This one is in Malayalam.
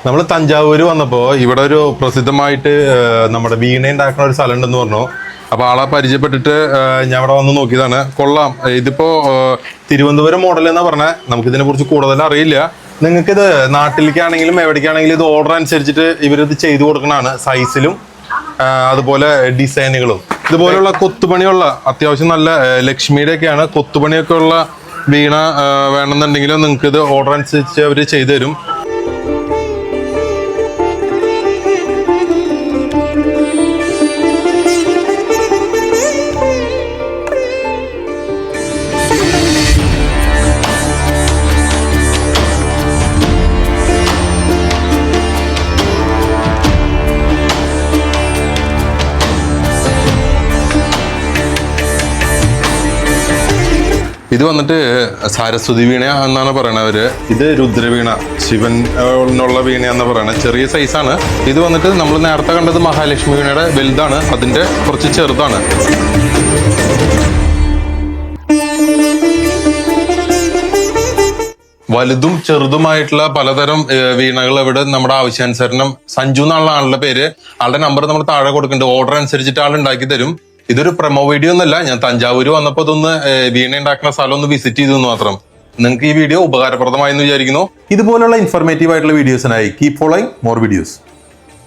നമ്മൾ തഞ്ചാവൂര് വന്നപ്പോൾ ഇവിടെ ഒരു പ്രസിദ്ധമായിട്ട് നമ്മുടെ വീണ ഉണ്ടാക്കുന്ന ഒരു സ്ഥലം ഉണ്ടെന്ന് പറഞ്ഞു. അപ്പോൾ ആളെ പരിചയപ്പെട്ടിട്ട് ഞാൻ ഇവിടെ വന്ന് നോക്കിയതാണ്. കൊള്ളാം. ഇതിപ്പോ തിരുവനന്തപുരം മോഡൽ എന്നാ പറഞ്ഞത്. നമുക്കിതിനെ കുറിച്ച് കൂടുതൽ അറിയില്ല. നിങ്ങൾക്കിത് നാട്ടിലേക്കാണെങ്കിലും എവിടേക്കാണെങ്കിലും ഇത് ഓർഡർ അനുസരിച്ചിട്ട് ഇവരിത് ചെയ്തു കൊടുക്കണതാണ്. സൈസിലും അതുപോലെ ഡിസൈനുകളും. ഇതുപോലുള്ള കൊത്തുപണിയുള്ള അത്യാവശ്യം നല്ല ലക്ഷ്മിയുടെ ഒക്കെയാണ് കൊത്തുപണിയൊക്കെ ഉള്ള വീണ വേണമെന്നുണ്ടെങ്കിൽ നിങ്ങൾക്ക് ഇത് ഓർഡർ അനുസരിച്ച് അവർ ചെയ്തു തരും. ഇത് വന്നിട്ട് സരസ്വതി വീണ എന്നാണ് പറയണത് അവര്. ഇത് രുദ്രവീണ, ശിവനുള്ള വീണ എന്ന് പറയണത്. ചെറിയ സൈസാണ്. ഇത് വന്നിട്ട് നമ്മൾ നേരത്തെ കണ്ടത് മഹാലക്ഷ്മി വീണയുടെ വലുതാണ്, അതിന്റെ കുറച്ച് ചെറുതാണ്. വലുതും ചെറുതുമായിട്ടുള്ള പലതരം വീണകൾ ഇവിടെ നമ്മുടെ ആവശ്യാനുസരണം. സഞ്ജു എന്നുള്ള ആളുടെ പേര്, ആളുടെ നമ്പർ നമ്മൾ താഴെ കൊടുക്കുന്നുണ്ട്. ഓർഡർ അനുസരിച്ചിട്ട് ആൾ ഉണ്ടാക്കി തരും. ഇതൊരു പ്രൊമോ വീഡിയോ ഒന്നല്ല. ഞാൻ തഞ്ചാവൂര് വന്നപ്പോൾ ഇതൊന്ന് വീണ ഉണ്ടാക്കുന്ന സ്ഥലം ഒന്ന് വിസിറ്റ് ചെയ്തു മാത്രം. നിങ്ങൾക്ക് ഈ വീഡിയോ ഉപകാരപ്രദമായി എന്ന് വിചാരിക്കുന്നു. ഇതുപോലുള്ള ഇൻഫോർമേറ്റീവ് ആയിട്ടുള്ള വീഡിയോസിനായി കീപ് ഫോളോയിങ് മോർ വീഡിയോസ്.